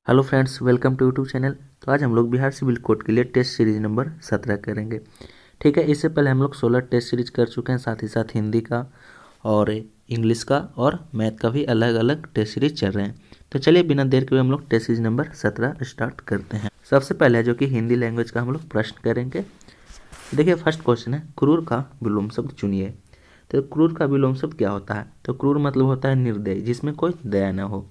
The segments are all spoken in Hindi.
Hello friends, welcome to YouTube channel. तो आज हम लोग बिहार सिविल कोड के लिए टेस्ट सीरीज नंबर 17 करेंगे। ठीक है, इससे पहले हम लोग 16 टेस्ट सीरीज कर चुके हैं, साथ ही साथ हिंदी का और इंग्लिश का और मैथ का भी अलग अलग टेस्ट सीरीज चल रहे हैं। तो चलिए बिना देर के हुए हम लोग टेस्ट सीरीज नंबर 17 स्टार्ट करते हैं। सबसे पहले जो कि हिंदी लैंग्वेज का हम लोग प्रश्न करेंगे। देखिए, फर्स्ट क्वेश्चन है, क्रूर का विलोम शब्द चुनिए। तो क्रूर का विलोम शब्द क्या होता है? तो क्रूर मतलब होता है निर्दयी, जिसमें कोई दया न हो।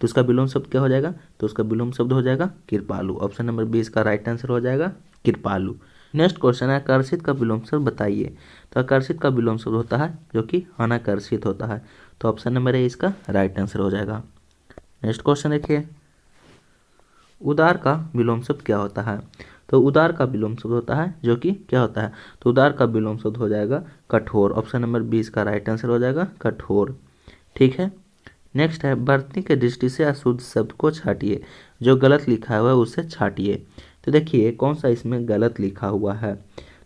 तो उसका विलोम शब्द क्या हो जाएगा? तो उसका विलोम शब्द हो जाएगा कृपालु। ऑप्शन नंबर 20 का राइट आंसर हो जाएगा कृपालु। नेक्स्ट क्वेश्चन है, आकर्षित का विलोम शब्द बताइए। तो आकर्षित का विलोम शब्द होता है जो कि अनाकर्षित होता है। तो ऑप्शन नंबर ए इसका राइट आंसर हो जाएगा। नेक्स्ट क्वेश्चन देखिए, उदार का विलोम शब्द क्या होता है? तो उदार का विलोम शब्द होता है जो कि क्या होता है? तो उदार का विलोम शब्द हो जाएगा कठोर। ऑप्शन नंबर 20 का राइट आंसर हो जाएगा कठोर। ठीक है। नेक्स्ट है, वर्तनी के दृष्टि से अशुद्ध शब्द को छाटिए। जो गलत लिखा हुआ है उसे छाटिए। तो देखिए कौन सा इसमें गलत लिखा हुआ है।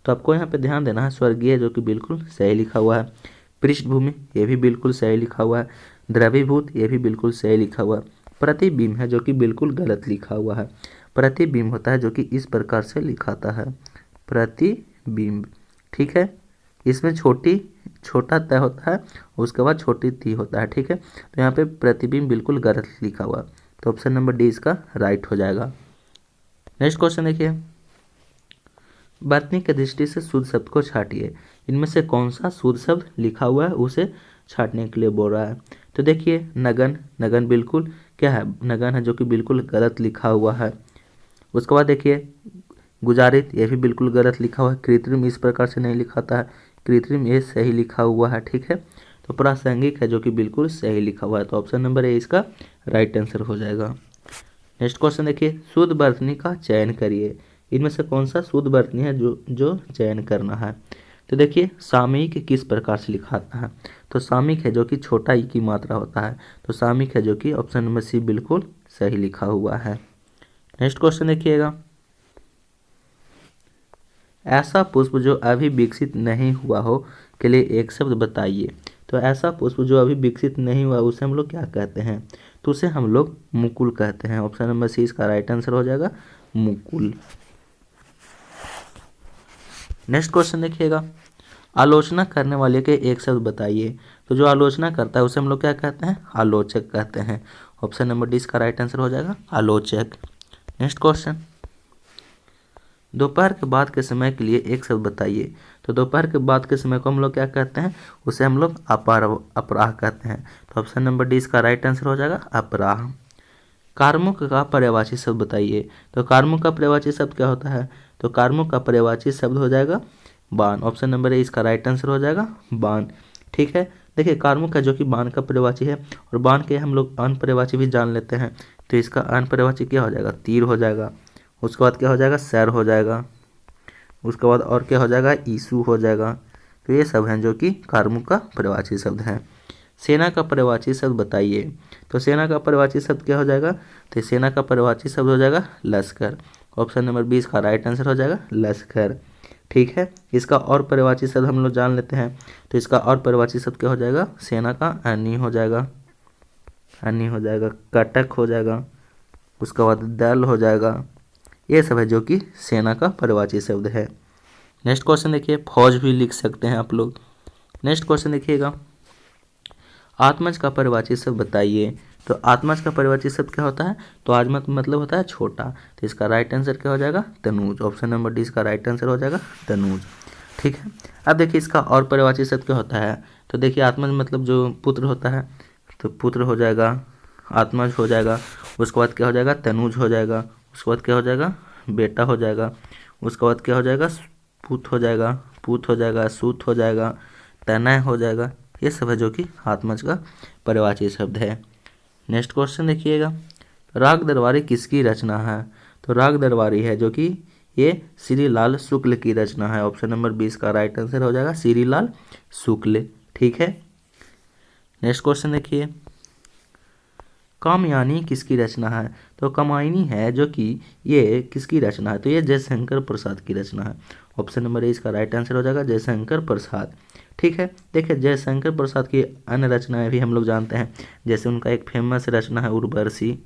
तो आपको यहाँ पे ध्यान देना है, स्वर्गीय जो कि बिल्कुल सही लिखा हुआ है, पृष्ठभूमि ये भी बिल्कुल सही लिखा हुआ है, द्रवीभूत ये भी बिल्कुल सही लिखा हुआ है, प्रतिबिंब है जो कि बिल्कुल गलत लिखा हुआ है। प्रतिबिंब होता है जो कि इस प्रकार से लिखाता है, प्रतिबिंब। ठीक है, इसमें छोटा त होता है, उसके बाद छोटी ती होता है। ठीक है, तो यहाँ पे प्रतिबिंब बिल्कुल गलत लिखा हुआ, तो ऑप्शन नंबर डी इसका राइट हो जाएगा। नेक्स्ट क्वेश्चन देखिए, वर्तनी की दृष्टि से शुद्ध शब्द को छाटिए। इनमें से कौन सा शुद्ध शब्द लिखा हुआ है उसे छाटने के लिए बोल रहा है। तो देखिए नगन, नगन बिल्कुल क्या है? नगन है जो कि बिल्कुल गलत लिखा हुआ है। उसके बाद देखिए गुजारित, ये भी बिल्कुल गलत लिखा हुआ है। कृत्रिम इस प्रकार से नहीं लिखाता है, कृत्रिम ये सही लिखा हुआ है। ठीक है, तो प्रासंगिक है जो कि बिल्कुल सही लिखा हुआ है। तो ऑप्शन नंबर ए इसका राइट आंसर हो जाएगा। नेक्स्ट क्वेश्चन देखिए, शुद्ध वर्तनी का चयन करिए। इनमें से कौन सा शुद्ध वर्तनी है जो जो चयन करना है? तो देखिए सामयिक किस प्रकार से लिखाता है? तो सामयिक है जो कि छोटा ई की मात्रा होता है। तो सामयिक है जो कि ऑप्शन नंबर सी बिल्कुल सही लिखा हुआ है। नेक्स्ट क्वेश्चन देखिएगा, ऐसा पुष्प जो अभी विकसित नहीं हुआ हो के लिए एक शब्द बताइए। तो ऐसा पुष्प जो अभी विकसित नहीं हुआ उसे हम लोग क्या कहते हैं? तो उसे हम लोग मुकुल कहते हैं। ऑप्शन नंबर सी इसका राइट आंसर हो जाएगा मुकुल। नेक्स्ट क्वेश्चन देखिएगा, आलोचना करने वाले के एक शब्द बताइए। तो जो आलोचना करता है उसे हम लोग क्या कहते हैं? आलोचक कहते हैं। ऑप्शन नंबर डी इसका राइट आंसर हो जाएगा आलोचक। नेक्स्ट क्वेश्चन, दोपहर के बाद के समय के लिए एक शब्द बताइए। तो दोपहर के बाद के समय को हम लोग क्या कहते हैं? उसे हम लोग अपराह कहते हैं। तो ऑप्शन नंबर डी इसका राइट आंसर हो जाएगा अपराह। कार्मुक का पर्यायवाची शब्द बताइए। तो कार्मुक का पर्यायवाची शब्द क्या होता है? तो कार्मुक का पर्यायवाची शब्द हो जाएगा बाण। ऑप्शन नंबर ए इसका राइट आंसर हो जाएगा बाण। ठीक है, देखिए कार्मुक का जो कि बाण का पर्यायवाची है, और बाण के हम लोग अनपर्यायवाची भी जान लेते हैं। तो इसका अनपर्यायवाची क्या हो जाएगा? तीर हो जाएगा। उसके बाद क्या हो जाएगा? सैर हो जाएगा। उसके बाद और क्या हो जाएगा? ईसु हो जाएगा। तो ये सब हैं जो कि कार्मुक का पर्यायवाची शब्द हैं। सेना का पर्यायवाची शब्द बताइए। तो सेना का पर्यायवाची शब्द क्या हो जाएगा? तो सेना का पर्यायवाची शब्द हो जाएगा लश्कर। ऑप्शन नंबर 20 का राइट आंसर हो जाएगा लश्कर। ठीक है, इसका और पर्यायवाची शब्द हम लोग जान लेते हैं। तो इसका और पर्यायवाची शब्द क्या हो जाएगा? सेना का अन्नी हो जाएगा, अन्नी हो जाएगा, कटक हो जाएगा, उसके बाद दल हो जाएगा। ये सब है जो कि सेना का पर्यायवाची शब्द है। नेक्स्ट क्वेश्चन देखिए, फौज भी लिख सकते हैं आप लोग। नेक्स्ट क्वेश्चन देखिएगा, आत्मज का पर्यायवाची शब्द बताइए। तो आत्मज का पर्यायवाची शब्द क्या होता है? तो आत्मज मतलब होता है छोटा। तो इसका राइट आंसर क्या हो जाएगा? तनुज। ऑप्शन नंबर डी इसका राइट आंसर हो जाएगा तनुज। ठीक है, अब देखिए इसका और पर्यायवाची शब्द क्या होता है। तो देखिए आत्मज मतलब जो पुत्र होता है, तो पुत्र हो जाएगा, आत्मज हो जाएगा। उसके बाद क्या हो जाएगा? तनुज हो जाएगा। उसके बाद क्या हो जाएगा? बेटा हो जाएगा। उसके बाद क्या हो जाएगा? पुत हो जाएगा, पुत हो जाएगा, सूत हो जाएगा, तनय हो जाएगा। ये सब है जो कि आत्मज का पर्यायवाची शब्द है। नेक्स्ट क्वेश्चन देखिएगा, राग दरबारी किसकी रचना है? तो राग दरबारी है जो कि ये श्रीलाल शुक्ल की रचना है। ऑप्शन नंबर 20 का राइट आंसर हो जाएगा श्रीलाल शुक्ल। ठीक है, नेक्स्ट क्वेश्चन देखिए, कामयानी किसकी रचना है? तो कामायनी है जो कि ये किसकी रचना है? तो ये जयशंकर प्रसाद की रचना है। ऑप्शन नंबर ए इसका राइट आंसर हो जाएगा जयशंकर प्रसाद। ठीक है, देखिए जयशंकर प्रसाद की अन्य रचनाएं भी हम लोग जानते हैं, जैसे उनका एक फेमस रचना है उर्वशी।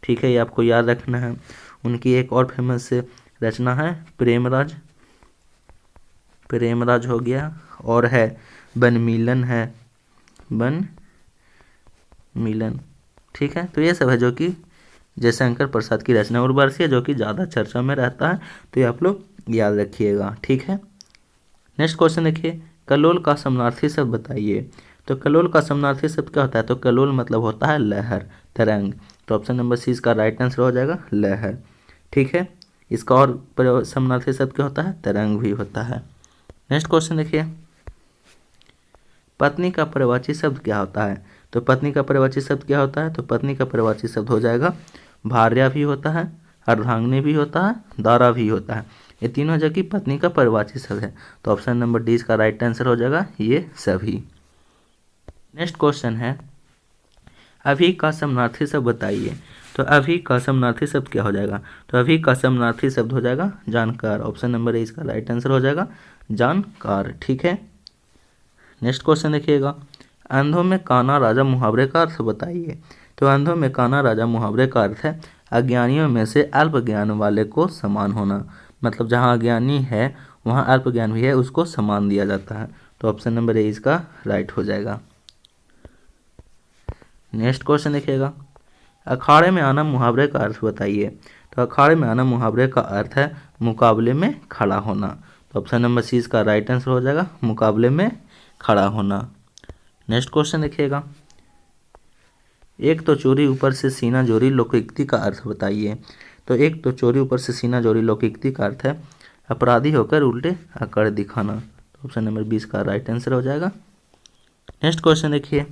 ठीक है, ये आपको याद रखना है। उनकी एक और फेमस रचना है प्रेमराज, प्रेमराज हो गया, और है वनमिलन है, वनमिलन। ठीक है, तो ये सब है जो कि जयशंकर प्रसाद की रचना। उर्वशी है जो कि ज़्यादा चर्चा में रहता है, तो ये आप लोग याद रखिएगा। ठीक है, नेक्स्ट क्वेश्चन देखिए, कलोल का समानार्थी शब्द बताइए। तो कलोल का समानार्थी शब्द क्या होता है? तो कलोल मतलब होता है लहर, तरंग। तो ऑप्शन नंबर सी इसका राइट आंसर हो जाएगा, लहर। ठीक है, इसका और समानार्थी शब्द क्या होता है? तरंग भी होता है। नेक्स्ट क्वेश्चन देखिए, पत्नी का पर्यायवाची शब्द क्या होता है? तो पत्नी का पर्यायवाची शब्द क्या होता है? तो पत्नी का पर्यायवाची शब्द हो जाएगा भार्या भी होता है, अर्धांगिनी भी होता है, दारा भी होता है। ये तीनों जो कि पत्नी का पर्यायवाची शब्द है। तो ऑप्शन नंबर डी इसका राइट आंसर हो जाएगा, ये सभी। नेक्स्ट क्वेश्चन है, अभी का समानार्थी शब्द बताइए। तो अभी का समानार्थी शब्द क्या हो जाएगा? तो अभी का समानार्थी शब्द हो जाएगा जानकार। ऑप्शन नंबर ए इसका राइट आंसर हो जाएगा, जानकार। ठीक है, नेक्स्ट क्वेश्चन देखिएगा, अंधों में काना राजा मुहावरे का अर्थ बताइए। तो अंधों में काना राजा मुहावरे का अर्थ है अज्ञानियों में से अल्प ज्ञान वाले को समान होना। मतलब जहाँ अज्ञानी है वहाँ अल्प ज्ञान भी है, उसको समान दिया जाता है। तो ऑप्शन नंबर ए इसका राइट हो जाएगा। नेक्स्ट क्वेश्चन देखिएगा, अखाड़े में आना मुहावरे का अर्थ बताइए। तो अखाड़े में आना मुहावरे का अर्थ है मुकाबले में खड़ा होना। तो ऑप्शन नंबर सी इसका राइट आंसर हो जाएगा, मुकाबले में खड़ा होना। नेक्स्ट क्वेश्चन देखिएगा, एक तो चोरी ऊपर से सीना जोरी लोकोक्ति का अर्थ बताइए। तो एक तो चोरी ऊपर से सीना जोरी लोकोक्ति का अर्थ है अपराधी होकर उल्टे अकड़ दिखाना। तो ऑप्शन नंबर 20 का राइट आंसर हो जाएगा। नेक्स्ट क्वेश्चन देखिए,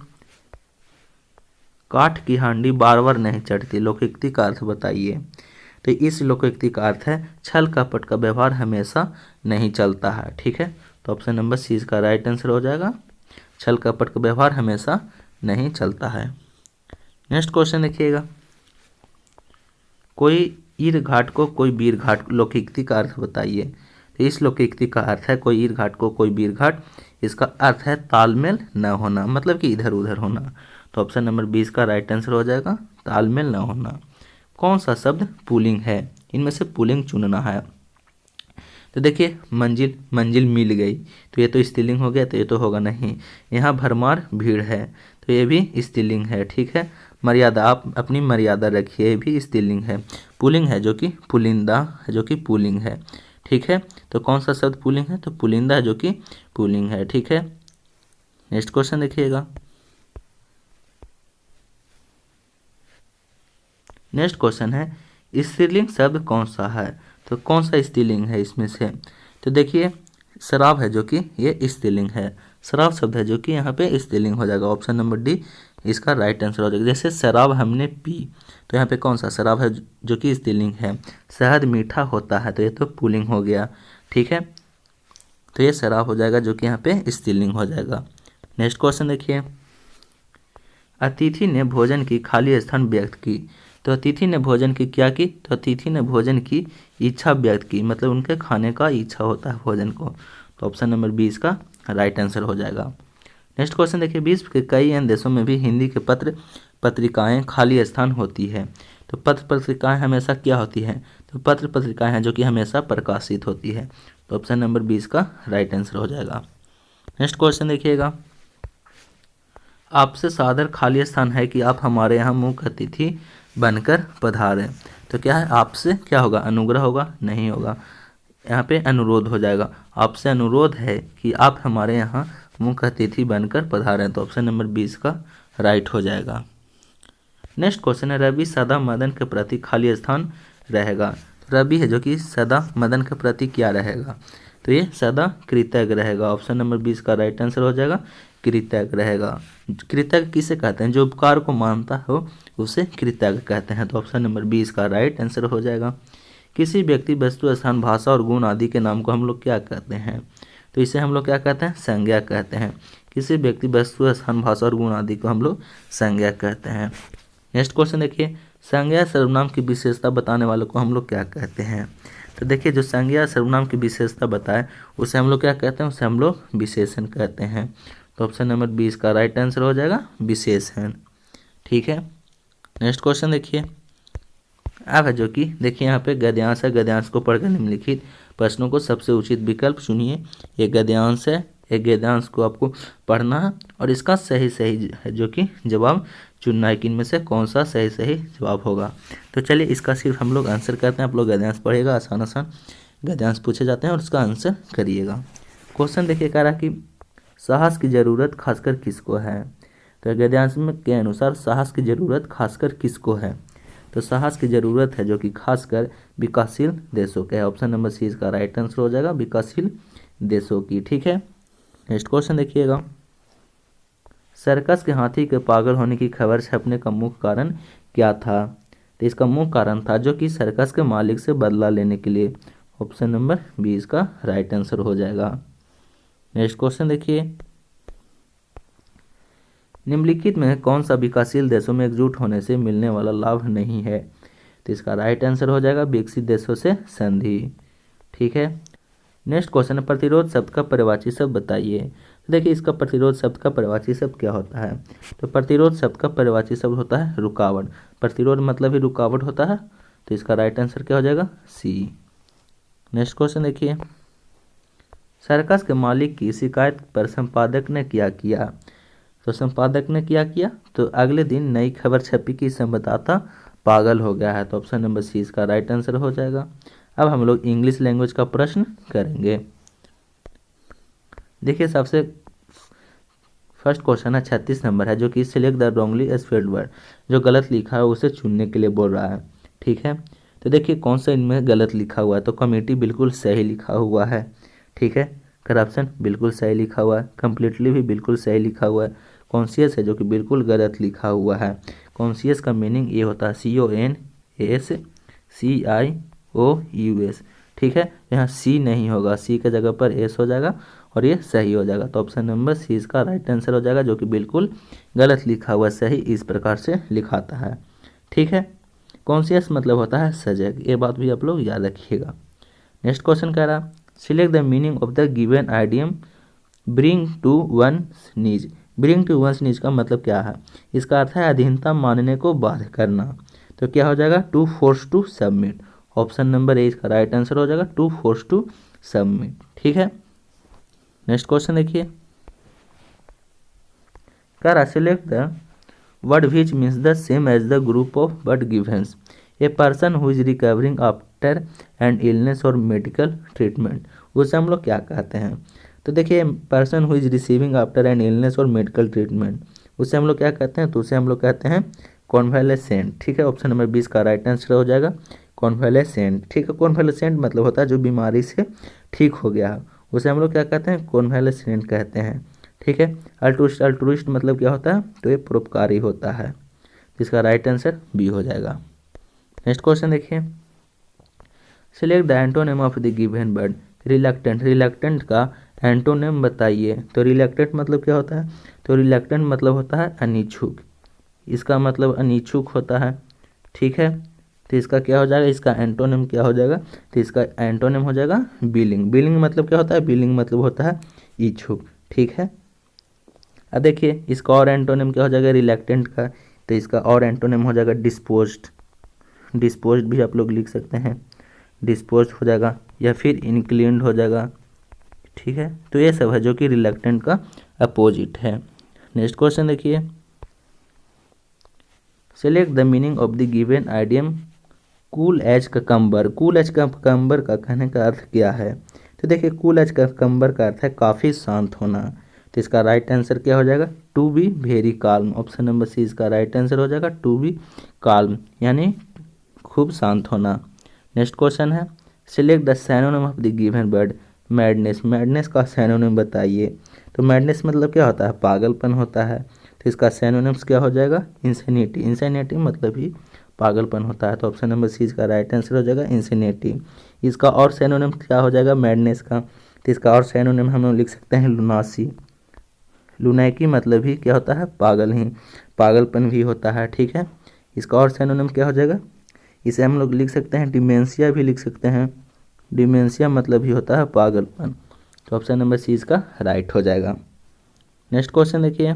काठ की हांडी बार बार नहीं चढ़ती लोकोक्ति का अर्थ बताइए। तो इस लोकोक्ति का अर्थ है छल कपट का व्यवहार हमेशा नहीं चलता है। ठीक है, तो ऑप्शन नंबर सी इसका राइट आंसर हो जाएगा, छल कपट का व्यवहार हमेशा नहीं चलता है। नेक्स्ट क्वेश्चन देखिएगा, कोई ईर घाट को कोई वीर घाट लोकोक्ति का अर्थ बताइए। तो इस लोकोक्ति का अर्थ है कोई ईर घाट को कोई वीर घाट, इसका अर्थ है तालमेल न होना, मतलब कि इधर उधर होना। तो ऑप्शन नंबर 20 का राइट आंसर हो जाएगा, तालमेल न होना। कौन सा शब्द पुल्लिंग है? इनमें से पुल्लिंग चुनना है। तो देखिए, मंजिल, मंजिल मिल गई, तो ये तो स्त्रीलिंग हो गया, तो ये तो होगा नहीं। यहाँ भरमार भीड़ है, तो ये भी स्त्रीलिंग है। ठीक है, मर्यादा, आप अपनी मर्यादा रखिए, ये भी स्त्रीलिंग है। पुल्लिंग है जो कि पुलिंदा है, जो कि पुल्लिंग है। ठीक है, तो कौन सा शब्द पुल्लिंग है? तो पुलिंदा है जो कि पुल्लिंग है। ठीक है, नेक्स्ट क्वेश्चन देखिएगा, नेक्स्ट क्वेश्चन है स्त्रीलिंग शब्द कौन सा है? तो कौन सा स्त्रीलिंग है इसमें से? तो देखिए, शराब है जो कि ये स्त्रीलिंग है, शराब शब्द है जो कि यहाँ पे स्त्रीलिंग हो जाएगा। ऑप्शन नंबर डी इसका राइट आंसर हो जाएगा। जैसे शराब हमने पी, तो यहाँ पे कौन सा शराब है जो कि स्त्रीलिंग है। शहद मीठा होता है, तो ये तो पुल्लिंग हो गया। ठीक है, तो ये शराब हो जाएगा जो कि यहाँ पे स्त्रीलिंग हो जाएगा। नेक्स्ट क्वेश्चन देखिए, अतिथि ने भोजन की खाली स्थान व्यक्त की। तो अतिथि ने भोजन की क्या की? तो अतिथि ने भोजन की इच्छा व्यक्त की, मतलब उनके खाने का इच्छा होता है भोजन को। तो ऑप्शन नंबर 20 का राइट आंसर हो जाएगा। नेक्स्ट क्वेश्चन देखिए, विश्व के कई अन्य देशों में भी हिंदी के पत्र पत्रिकाएं खाली स्थान होती है। तो पत्र पत्रिकाएं हमेशा क्या होती है? तो पत्र पत्रिकाएं हैं जो कि हमेशा प्रकाशित होती है। तो ऑप्शन नंबर 20 का राइट आंसर हो जाएगा। नेक्स्ट क्वेश्चन देखिएगा, आपसे सादर खाली स्थान है कि आप हमारे यहाँ मुख्य अतिथि बनकर पधारें। तो क्या है? आपसे क्या होगा? अनुग्रह होगा? नहीं होगा, यहाँ पे अनुरोध हो जाएगा। आपसे अनुरोध है कि आप हमारे यहाँ मुख्य अतिथि बनकर पधारें। तो ऑप्शन नंबर 20 का राइट हो जाएगा। नेक्स्ट क्वेश्चन है, रवि सदा मदन के प्रति खाली स्थान रहेगा। रवि है जो कि सदा मदन के प्रति क्या रहेगा? तो ये सदा कृतज्ञ रहेगा। ऑप्शन नंबर 20 का राइट आंसर हो जाएगा, कृतज्ञ रहेगा। कृतज्ञ किसे कहते हैं? जो उपकार को मानता हो उसे कृतज्ञ कहते हैं। तो ऑप्शन नंबर 20 का राइट आंसर हो जाएगा। किसी व्यक्ति, वस्तु, स्थान, भाषा और गुण आदि के नाम को हम लोग क्या कहते हैं? तो इसे हम लोग क्या कहते हैं? संज्ञा कहते हैं। किसी व्यक्ति, वस्तु, स्थान, भाषा और गुण आदि को हम लोग संज्ञा कहते हैं। नेक्स्ट क्वेश्चन देखिए, संज्ञा सर्वनाम की विशेषता बताने वाले को हम लोग क्या कहते हैं? तो देखिए, जो संज्ञा सर्वनाम की विशेषता बताए उसे हम लोग क्या कहते हैं? उसे हम लोग विशेषण कहते हैं। तो ऑप्शन नंबर 20 का राइट आंसर हो जाएगा, विशेषण। ठीक है, नेक्स्ट क्वेश्चन देखिए, अब है जो कि देखिए यहाँ पे गद्यांश है, गद्यांश को पढ़कर निम्नलिखित प्रश्नों को सबसे उचित विकल्प चुनिए। ये गद्यांश है, एक गद्यांश को आपको पढ़ना है और इसका सही सही है जो कि जवाब चुनना है कि इनमें से कौन सा सही सही जवाब होगा। तो चलिए इसका सिर्फ हम लोग आंसर करते हैं, आप लोग गद्यांश पढ़ेगा, आसान आसान गद्यांश पूछे जाते हैं और उसका आंसर करिएगा। क्वेश्चन देखिए कह रहा कि साहस की ज़रूरत खासकर किसको है। तो गद्यांश में के अनुसार साहस की ज़रूरत खासकर किसको है, तो साहस की ज़रूरत है जो कि खासकर विकासशील देशों के है। ऑप्शन नंबर सी इसका राइट आंसर हो जाएगा, विकासशील देशों की। ठीक है, नेक्स्ट क्वेश्चन देखिएगा। सर्कस के हाथी के पागल होने की खबर छपने का मुख्य कारण क्या था। तो इसका मुख्य कारण था जो कि सर्कस के मालिक से बदला लेने के लिए। ऑप्शन नंबर बी इसका राइट आंसर हो जाएगा। नेक्स्ट क्वेश्चन देखिए, निम्नलिखित में कौन सा विकासशील देशों में एकजुट होने से मिलने वाला लाभ नहीं है। तो इसका राइट आंसर हो जाएगा विकसित देशों से संधि। ठीक है, नेक्स्ट क्वेश्चन है प्रतिरोध शब्द का परिवाची शब्द बताइए। देखिए इसका प्रतिरोध शब्द का परिवाची शब्द क्या होता है। तो प्रतिरोध शब्द का परिवाची शब्द होता है रुकावट। प्रतिरोध मतलब ही रुकावट होता है, तो इसका राइट आंसर क्या हो जाएगा सी। नेक्स्ट क्वेश्चन देखिए, सर्कस के मालिक की शिकायत पर संपादक ने क्या किया। तो संपादक ने क्या किया, तो अगले दिन नई खबर छपी कि संवाददाता पागल हो गया है। तो ऑप्शन नंबर सी इसका राइट आंसर हो जाएगा। अब हम लोग इंग्लिश लैंग्वेज का प्रश्न करेंगे। देखिए सबसे फर्स्ट क्वेश्चन है 36 नंबर है जो कि select the wrongly spelled word, जो गलत लिखा है उसे चुनने के लिए बोल रहा है। ठीक है, तो देखिए कौन सा इनमें गलत लिखा हुआ है। तो कमेटी बिल्कुल सही लिखा हुआ है। ठीक है, करप्शन बिल्कुल सही लिखा हुआ है, कम्प्लीटली भी बिल्कुल सही लिखा हुआ है, कॉन्शियस है जो कि बिल्कुल गलत लिखा हुआ है। कॉन्शियस का मीनिंग ये होता है CONSCIOUS। ठीक है, यहाँ सी नहीं होगा, सी के जगह पर एस हो जाएगा और ये सही हो जाएगा। तो ऑप्शन नंबर सी इसका राइट आंसर हो जाएगा, जो कि बिल्कुल गलत लिखा हुआ, सही इस प्रकार से लिखाता है। ठीक है, कॉन्शियस मतलब होता है सजग, ये बात भी आप लोग याद रखिएगा। नेक्स्ट क्वेश्चन कह रहा select the meaning of the given idiom bring to one knees. Bring to one knees का मतलब क्या है। इसका अर्थ है अधीनता मानने को बाध्य करना। तो क्या हो जाएगा to force to submit. Option number A इसका राइट आंसर हो जाएगा, टू फोर्स टू सबमिट। ठीक है, नेक्स्ट क्वेश्चन देखिए, कह रहा select the word which means the same as the group of but givens a person who is recovering after and illness और मेडिकल ट्रीटमेंट। उसे हम लोग क्या कहते हैं। तो देखिए person who is receiving after and illness और मेडिकल ट्रीटमेंट, उसे हम लोग क्या कहते हैं, तो उसे हम लोग कहते हैं कॉन्वालेसेंट। ठीक है, ऑप्शन नंबर 20 का राइट आंसर हो जाएगा कॉन्वालेसेंट। ठीक है, कॉन्वालेसेंट मतलब होता है जो बीमारी से ठीक हो गया है, उसे हम लोग क्या कहते हैं कॉन्वालेसेंट कहते हैं। ठीक है, अल्ट्रुइस्ट, अल्ट्रुइस्ट मतलब क्या होता है, तो ये परोपकारी होता है, जिसका राइट आंसर बी हो जाएगा। नेक्स्ट क्वेश्चन देखिए, select the antonym of the given word reluctant. Reluctant का एंटोनिम बताइए। तो रिलक्टेंट मतलब क्या होता है, तो रिलक्टेंट मतलब होता है अनिच्छुक, इसका मतलब अनिच्छुक होता है। ठीक है, तो इसका क्या हो जाएगा, इसका एंटोनिम क्या हो जाएगा, तो इसका एंटोनिम हो जाएगा बिलिंग। बिलिंग मतलब क्या होता है, बिलिंग मतलब होता है इच्छुक। ठीक है, अब देखिए इसका और एंटोनिम क्या हो जाएगा रिलक्टेंट का, तो इसका और एंटोनिम हो जाएगा डिस्पोज्ड। डिस्पोज्ड भी आप लोग लिख सकते हैं, डिस्पोज्ड हो जाएगा, या फिर इंक्लिन्ड हो जाएगा। ठीक है, तो ये सब है जो कि रिलक्टेंट का अपोजिट है। नेक्स्ट क्वेश्चन देखिए, select the meaning of the given idiom cool as cucumber. Cool as cucumber का कहने का अर्थ क्या है। तो देखिए कूल एज ककम्बर का अर्थ है काफ़ी शांत होना। तो इसका राइट आंसर क्या हो जाएगा, to be very calm. Option number C इसका राइट आंसर हो जाएगा टू बी काल्म, यानी खूब शांत होना। नेक्स्ट क्वेश्चन है select the synonym of the given word madness. Madness का सैनोनिम बताइए। तो मैडनेस मतलब क्या होता है, पागलपन होता है। तो इसका सैनोनिम्स क्या हो जाएगा, इंसेनिटी। इंसेनिटी मतलब ही पागलपन होता है। तो ऑप्शन नंबर सी इसका राइट आंसर हो जाएगा इंसेनिटी। इसका और सैनोनिम क्या हो जाएगा मैडनेस का, तो इसका और सैनोनिम हम लोग लिख सकते हैं लुनासी। लुनैकी मतलब ही क्या होता है, पागल ही, पागलपन भी होता है। ठीक है, इसका और सैनोनिम क्या हो जाएगा, इसे हम लोग लिख सकते हैं डिमेंशिया भी लिख सकते हैं। डिमेंशिया मतलब ही होता है पागलपन। तो ऑप्शन नंबर सी इसका राइट हो जाएगा। नेक्स्ट क्वेश्चन देखिए,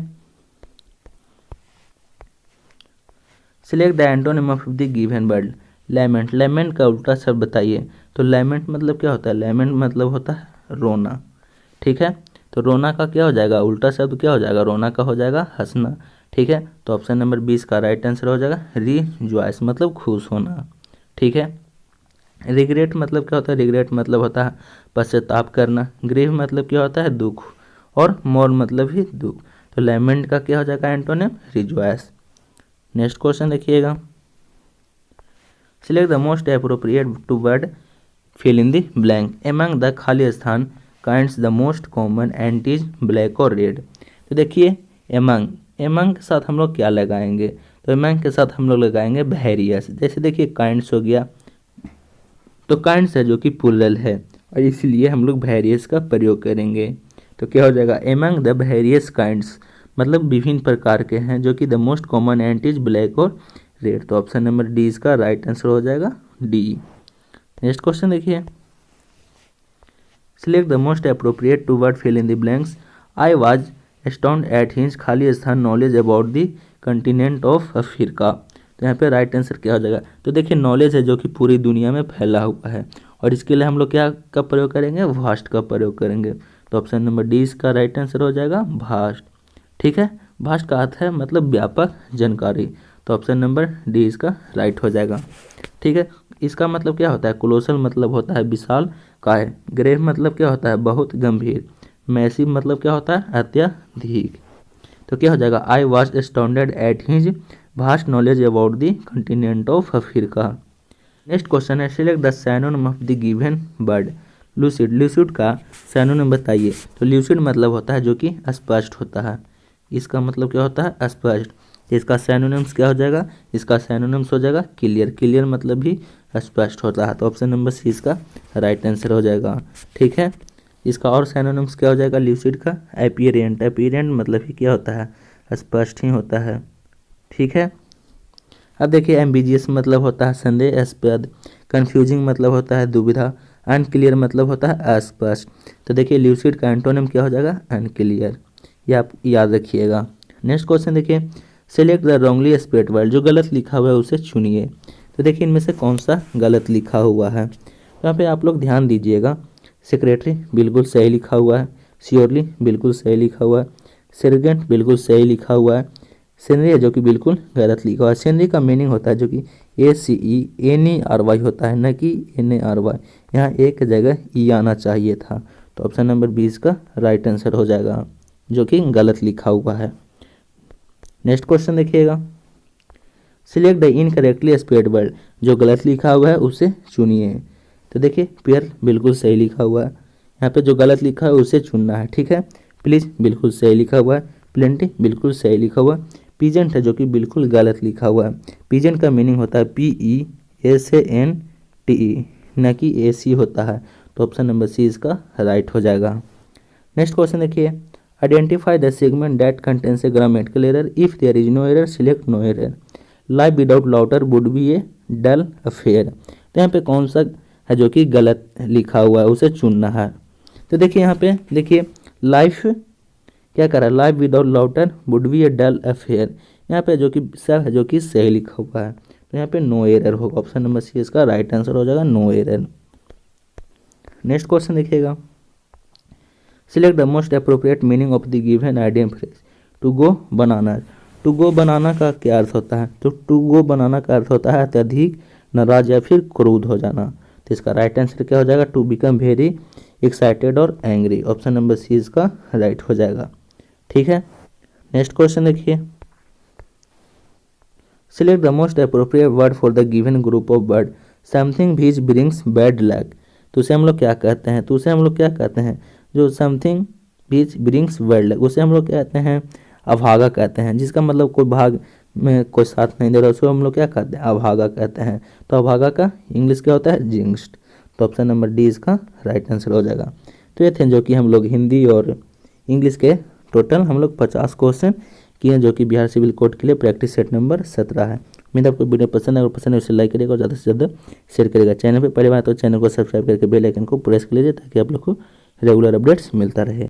select the antonym of the given word lament, lament का उल्टा शब्द बताइए। तो लैमेंट मतलब क्या होता है? लैमेंट मतलब होता है रोना, ठीक है। तो रोना का क्या हो जाएगा? उल्टा शब्द क्या हो जाएगा? रोना का हो जाएगा हंसना, ठीक है। तो ऑप्शन नंबर 20 का राइट आंसर हो जाएगा रिजॉइस, मतलब खुश होना, ठीक है। रिग्रेट मतलब क्या होता है? रिग्रेट मतलब होता है पश्चाताप करना। ग्रीव मतलब क्या होता है? दुख, और मोर मतलब भी दुख। तो लैमेंट का क्या हो जाएगा एंटोनिम? रिजॉइस। नेक्स्ट क्वेश्चन देखिएगा, select the most appropriate to word fill in the blank among the खाली स्थान kinds the most common and is black और रेड। तो देखिए एमंग, एमंग के साथ हम लोग क्या लगाएंगे? तो एमंग के साथ हम लोग लगाएंगे वेरियस। जैसे देखिए काइंड्स हो गया, तो काइंड्स है जो कि प्लूरल है और इसलिए हम लोग वेरियस का प्रयोग करेंगे। तो क्या हो जाएगा? एमंग द वेरियस काइंड्स मतलब विभिन्न प्रकार के हैं, जो कि the most common and is black और रेड। तो ऑप्शन नंबर डी इसका राइट आंसर हो जाएगा डी। नेक्स्ट क्वेश्चन देखिए, select the most appropriate to word fill in the blanks I was astound at his खाली स्थान knowledge about the continent of Africa. तो यहाँ पे राइट आंसर क्या हो जाएगा? तो देखिए नॉलेज है जो कि पूरी दुनिया में फैला हुआ है और इसके लिए हम लोग क्या का प्रयोग करेंगे? वास्ट का प्रयोग करेंगे। तो ऑप्शन नंबर डी इसका राइट आंसर हो जाएगा वास्ट, ठीक है। वास्ट का अर्थ है मतलब व्यापक जानकारी। तो ऑप्शन नंबर डी इसका राइट हो जाएगा, ठीक है। इसका मतलब क्या होता है? कोलोसल मतलब होता है विशाल काय, ग्रेव मतलब क्या होता है? बहुत गंभीर, मैसिव मतलब क्या होता है? अत्यधिक। तो क्या हो जाएगा? I was astounded at his vast knowledge about the continent of Africa. Next question है, select the synonym of the given word lucid. Lucid का सिनोनिम बताइए। तो लूसिड मतलब होता है जो कि स्पष्ट होता है, इसका मतलब क्या होता है? स्पष्ट। इसका सिनोनिम्स क्या हो जाएगा? इसका सिनोनिम्स हो जाएगा क्लियर, क्लियर मतलब भी स्पष्ट होता है। तो ऑप्शन नंबर सी इसका राइट आंसर हो जाएगा, ठीक है। इसका और सिनोनिम्स क्या हो जाएगा लूसिड का? एपियरेंट, एपियरेंट मतलब ही क्या होता है? स्पष्ट ही होता है, ठीक है। अब देखिए एम्बिजियस मतलब होता है संदेहास्पद, कंफ्यूजिंग मतलब होता है दुविधा, अनक्लियर मतलब होता है अस्पष्ट। तो देखिए लूसिड का एंटोनिम क्या हो जाएगा? अनक्लियर, ये आप याद रखिएगा। नेक्स्ट क्वेश्चन देखिए, select the wrongly spelled word. जो गलत लिखा हुआ है उसे चुनिए। तो देखिए इनमें से कौन सा गलत लिखा हुआ है? तो यहाँ पे आप लोग ध्यान दीजिएगा, सेक्रेटरी बिल्कुल सही लिखा हुआ है, श्योरली बिल्कुल सही लिखा हुआ है, सेर्जेंट बिल्कुल सही लिखा हुआ है, सीनरी है जो कि बिल्कुल गलत लिखा हुआ है। सीनरी का मीनिंग होता है जो कि ACENERY होता है, न कि NARY। यहाँ एक जगह ई आना चाहिए था। तो ऑप्शन नंबर 20 का राइट आंसर हो जाएगा, जो कि गलत लिखा हुआ है। नेक्स्ट क्वेश्चन देखिएगा, select the incorrectly spelled word. जो गलत लिखा हुआ है उसे चुनिए। तो देखिए पेयर बिल्कुल सही लिखा हुआ है, यहाँ पे जो गलत लिखा है उसे चुनना है, ठीक है। प्लीज बिल्कुल सही लिखा हुआ है, प्लेंटी बिल्कुल सही लिखा हुआ है, पीजेंट है जो कि बिल्कुल गलत लिखा हुआ है। पीजेंट का मीनिंग होता है PESANTE, न कि AC होता है। तो ऑप्शन नंबर सी इसका राइट हो जाएगा। नेक्स्ट क्वेश्चन देखिए, identify the segment that contains a grammatical error, if there is no error select no error, life without laughter would be a dull affair. तो यहाँ पे कौन सा है जो कि गलत लिखा हुआ है उसे चुनना है। तो देखिए यहाँ पे देखिए लाइफ क्या कर रहा है? Life without laughter would be a dull affair. यहाँ पे जो कि सब है जो कि सही लिखा हुआ है, तो यहाँ पे नो एरर होगा। ऑप्शन नंबर सी इसका राइट आंसर हो जाएगा, नो एरर। नेक्स्ट क्वेश्चन देखिएगा, select the most appropriate meaning of the given idiom phrase to go banana. To go banana का क्या अर्थ होता है? तो टू गो बनाना का अर्थ होता है अत्यधिक नाराज या फिर क्रोध हो जाना। तो इसका राइट आंसर क्या हो जाएगा? टू बिकम वेरी एक्साइटेड और एंग्री। ऑप्शन नंबर सी इसका राइट हो जाएगा, ठीक है। नेक्स्ट क्वेश्चन देखिए, select the most appropriate word for the given group of word something which brings bad luck. तो उसे हम लोग क्या कहते हैं? तो उसे हम लोग क्या कहते हैं? जो something which brings bad luck उसे हम लोग कहते हैं अभागा कहते हैं, जिसका मतलब कोई भाग में कोई साथ नहीं दे रहा उसको हम लोग क्या कहते हैं? अभागा कहते हैं। तो अभागा का इंग्लिश क्या होता है? जिंक्स्ड। तो ऑप्शन नंबर डी इसका राइट आंसर हो जाएगा। तो ये थे जो कि हम लोग हिंदी और इंग्लिश के टोटल हम लोग 50 क्वेश्चन किए जो कि बिहार सिविल कोड के लिए प्रैक्टिस सेट नंबर 17 है। उम्मीद आपको वीडियो पसंद है, अगर पसंद है उसे लाइक करिएगा और ज़्यादा से ज़्यादा शेयर करिएगा। चैनल पे पहली बार तो चैनल को सब्सक्राइब करके बेल आइकन को प्रेस कर लीजिए ताकि आप लोग को रेगुलर अपडेट्स मिलता रहे।